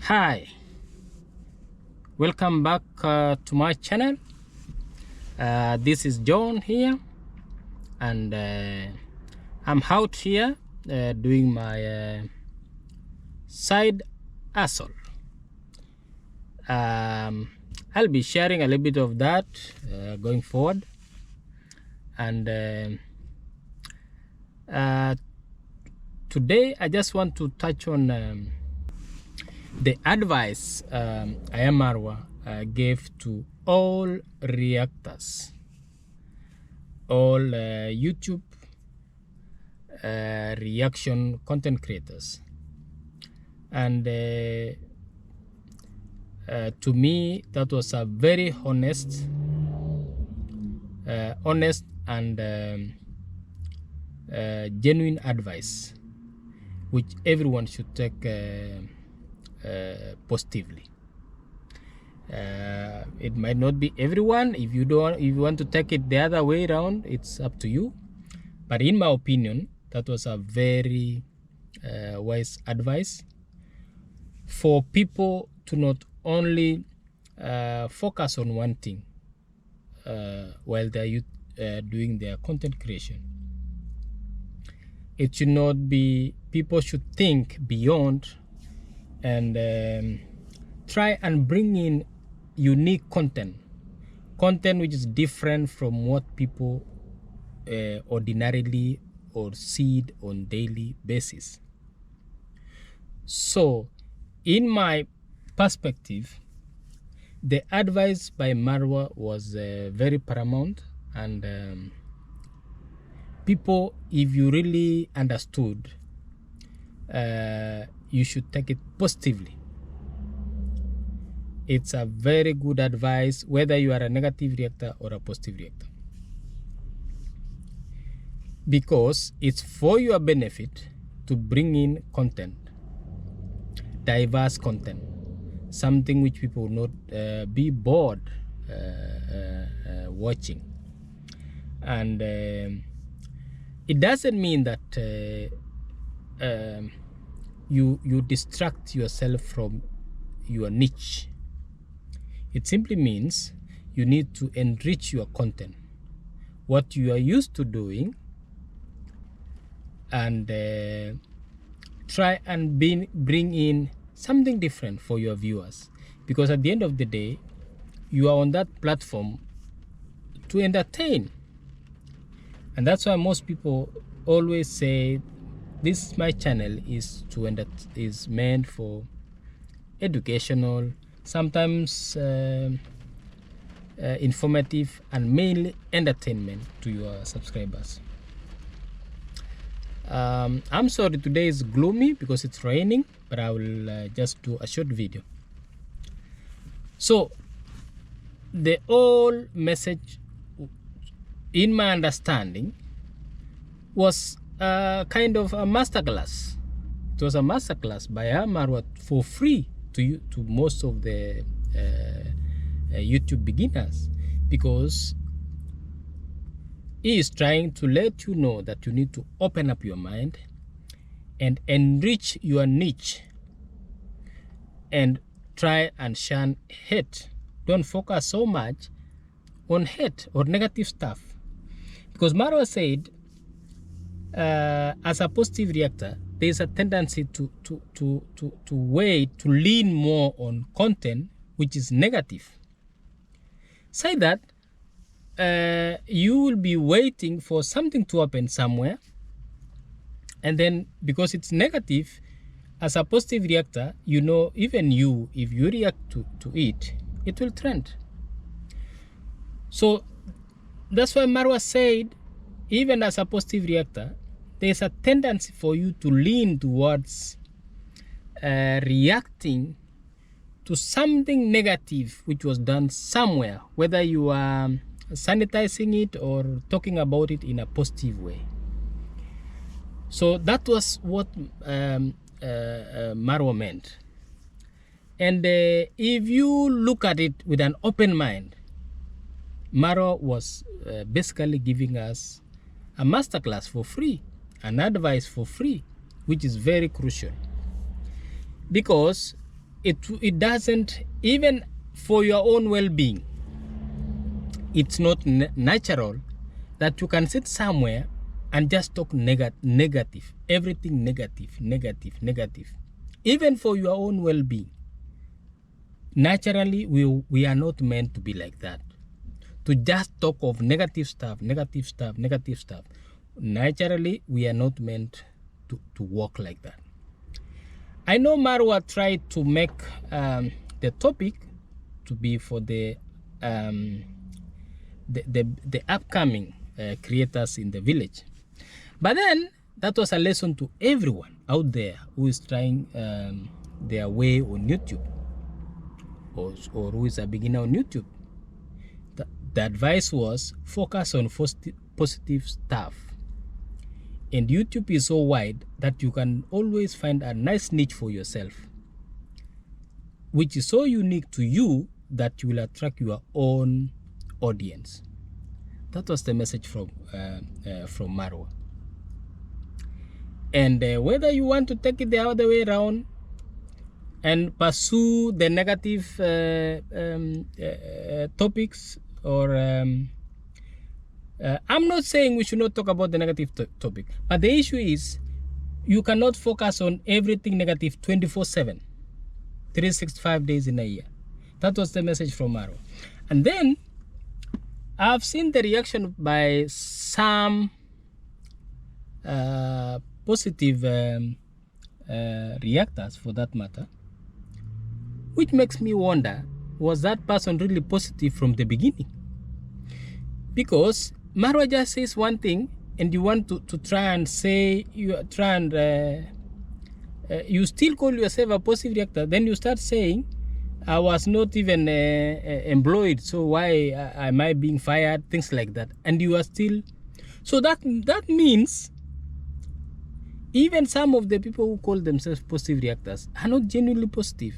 Hi, welcome back to my channel. This is John here, and I'm out here doing my side hustle. I'll be sharing a little bit of that going forward, and today I just want to touch on the advice Ayamarwa gave to all reactors, all YouTube reaction content creators, and to me that was a very honest and genuine advice, which everyone should take positively. It might not be everyone. If you want to take it the other way around, it's up to you. But in my opinion, that was a very wise advice for people to not only focus on one thing while they're doing their content creation. It should not be, people should think beyond and try and bring in unique content which is different from what people ordinarily or see on daily basis. So in my perspective, the advice by Marwa was very paramount, and people, if you really understood, you should take it positively. It's a very good advice, whether you are a negative reactor or a positive reactor, because it's for your benefit to bring in content, diverse content, something which people will not be bored watching. And it doesn't mean that you distract yourself from your niche. It simply means you need to enrich your content, what you are used to doing, and try and bring in something different for your viewers, because at the end of the day, you are on that platform to entertain. And that's why most people always say this my channel is meant for educational, sometimes informative, and mainly entertainment to your subscribers. I'm sorry today is gloomy because it's raining, but I will just do a short video. So the whole message, in my understanding, was kind of a masterclass. It was a masterclass by Marwa for free to most of the YouTube beginners, because he is trying to let you know that you need to open up your mind and enrich your niche, and try and shun hate. Don't focus so much on hate or negative stuff, because Marwa said, as a positive reactor, there's a tendency to lean more on content which is negative. Say that you will be waiting for something to happen somewhere, and then because it's negative, as a positive reactor, you know, even you, if you react to it, it will trend. So that's why Marwa said, even as a positive reactor, there's a tendency for you to lean towards reacting to something negative which was done somewhere, whether you are sanitizing it or talking about it in a positive way. So that was what Marwa meant. And if you look at it with an open mind, Marwa was basically giving us a masterclass for free, an advice for free, which is very crucial. Because it doesn't, even for your own well-being, it's not natural that you can sit somewhere and just talk negative, everything negative, even for your own well-being. Naturally, we are not meant to be like that, to just talk of negative stuff. Naturally, we are not meant to work like that. I know Marwa tried to make the topic to be for the upcoming creators in the village, but then that was a lesson to everyone out there who is trying their way on YouTube, or who is a beginner on YouTube. The advice was focus on positive stuff. And YouTube is so wide that you can always find a nice niche for yourself, which is so unique to you that you will attract your own audience. That was the message from Marwa. And whether you want to take it the other way around and pursue the negative topics, or I'm not saying we should not talk about the negative topic, but the issue is you cannot focus on everything negative 24/7, 365 days in a year. That was the message from Marwa. And then I've seen the reaction by some positive reactors, for that matter, which makes me wonder, was that person really positive from the beginning? Because Marwa just says one thing, and you want to try and say, you still call yourself a positive reactor, then you start saying, I was not even employed, so why am I being fired, things like that, and you are still. So that means even some of the people who call themselves positive reactors are not genuinely positive.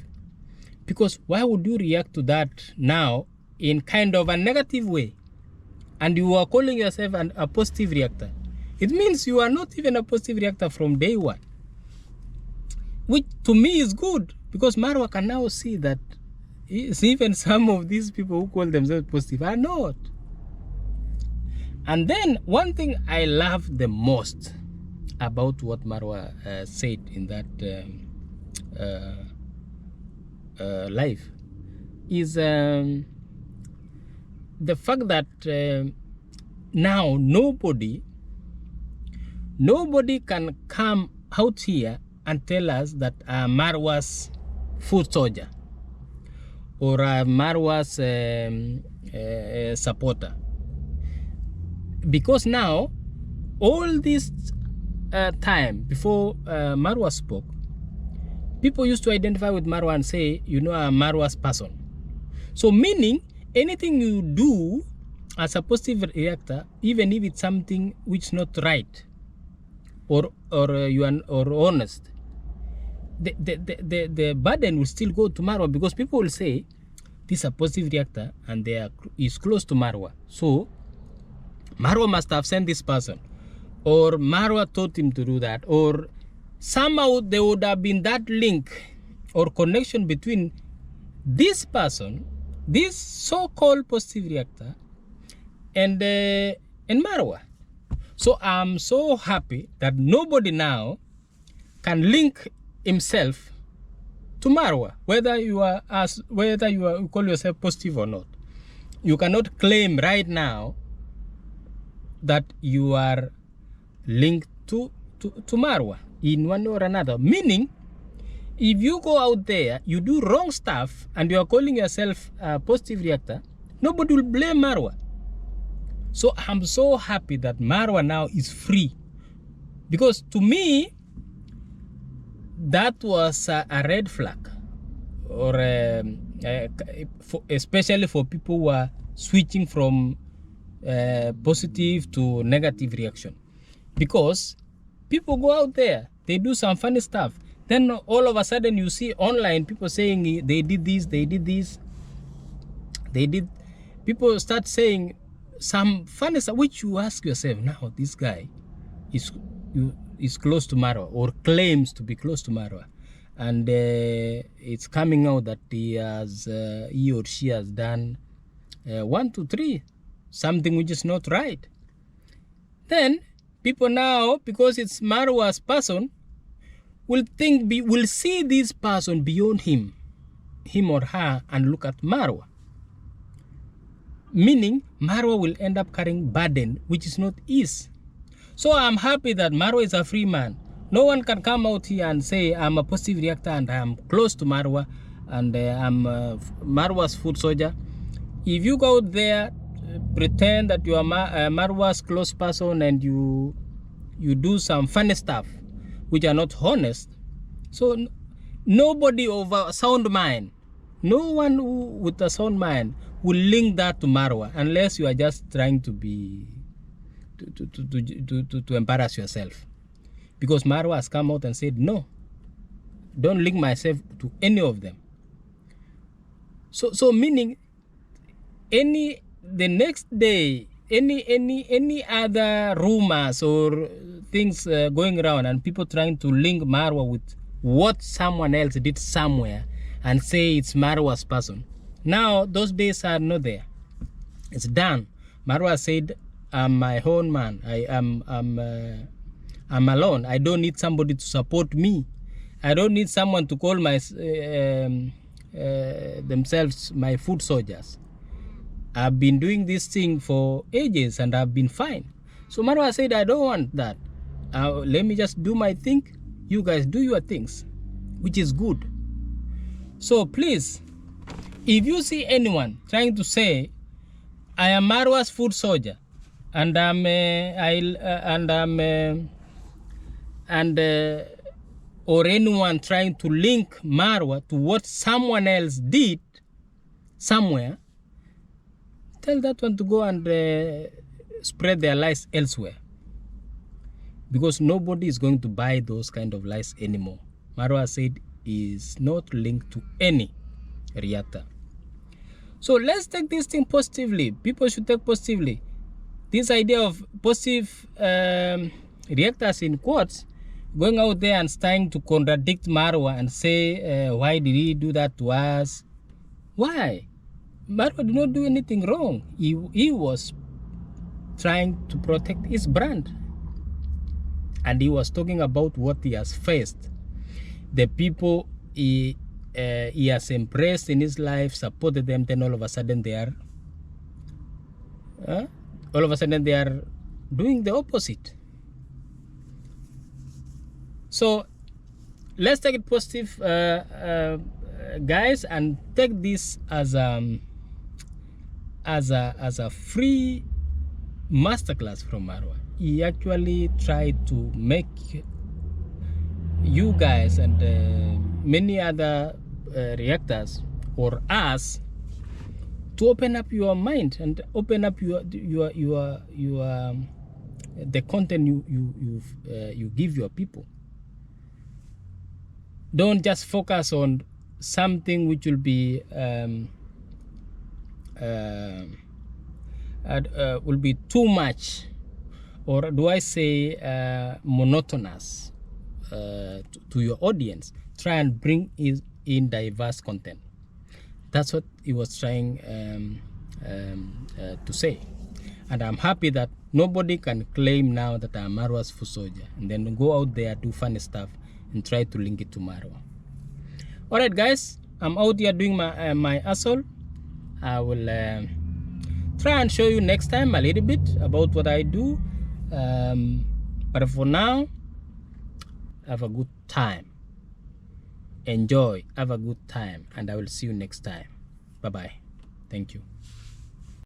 Because why would you react to that now in kind of a negative way, and you are calling yourself a positive reactor? It means you are not even a positive reactor from day one, which to me is good, because Marwa can now see that even some of these people who call themselves positive are not. And then one thing I love the most about what Marwa said in that live is the fact that now nobody can come out here and tell us that Marwa's foot soldier or Marwa's supporter, because now all this time before Marwa spoke, people used to identify with Marwa and say, you know, I'm Marwa's person. So meaning anything you do as a positive reactor, even if it's something which is not right or you are honest, the burden will still go to Marwa, because people will say this is a positive reactor and is close to Marwa. So Marwa must have sent this person, or Marwa taught him to do that, or somehow there would have been that link or connection between this person, this so-called positive reactor, and Marwa. So I'm so happy that nobody now can link himself to Marwa, whether you call yourself positive or not. You cannot claim right now that you are linked to Marwa in one or another. Meaning, if you go out there, you do wrong stuff, and you are calling yourself a positive reactor, nobody will blame Marwa. So I'm so happy that Marwa now is free, because to me, that was a red flag, or especially for people who are switching from positive to negative reaction. Because people go out there, they do some funny stuff, then all of a sudden you see online people saying they did this, people start saying some funny stuff, which you ask yourself, now this guy is close to Marwa, or claims to be close to Marwa, and it's coming out that he or she has done 1 to 3 something which is not right, then people now, because it's Marwa's person, will see this person beyond him or her, and look at Marwa. Meaning Marwa will end up carrying burden which is not his. So I'm happy that Marwa is a free man. No one can come out here and say I'm a positive reactor and I'm close to Marwa and I'm Marwa's foot soldier. If you go out there, pretend that you are Marwa's close person and you do some funny stuff which are not honest, so nobody of a sound mind, no one with a sound mind will link that to Marwa, unless you are just trying to be to embarrass yourself. Because Marwa has come out and said, no, don't link myself to any of them. So meaning the next day, any other rumors or things going around and people trying to link Marwa with what someone else did somewhere and say it's Marwa's person, now those days are not there. It's done. Marwa said, I'm my own man. I'm alone. I don't need somebody to support me. I don't need someone to call themselves my foot soldiers. I've been doing this thing for ages and I've been fine. So Marwa said, I don't want that. Let me just do my thing. You guys do your things, which is good. So please, if you see anyone trying to say, I am Marwa's foot soldier, and or anyone trying to link Marwa to what someone else did somewhere, tell that one to go and spread their lies elsewhere, because nobody is going to buy those kind of lies anymore. Marwa said is not linked to any reactor. So let's take this thing positively. People should take positively. This idea of positive reactors in quotes, going out there and trying to contradict Marwa and say, why did he do that to us? Why? Marwa did not do anything wrong. He was trying to protect his brand. And he was talking about what he has faced. The people he has embraced in his life, supported them, then all of a sudden they are doing the opposite. So let's take it positive, guys, and take this as a free masterclass from Marwa. He actually tried to make you guys and many other reactors or us to open up your mind and open up your the content you give your people. Don't just focus on something which will be too much, or do I say monotonous to your audience. Try and bring in diverse content. That's what he was trying to say. And I'm happy that nobody can claim now that I'm Marwa's foot soldier and then go out there, do funny stuff and try to link it to Marwa. Alright guys, I'm out here doing my hustle. I will try and show you next time a little bit about what I do. But for now, have a good time. Enjoy, have a good time, and I will see you next time. Bye bye. Thank you.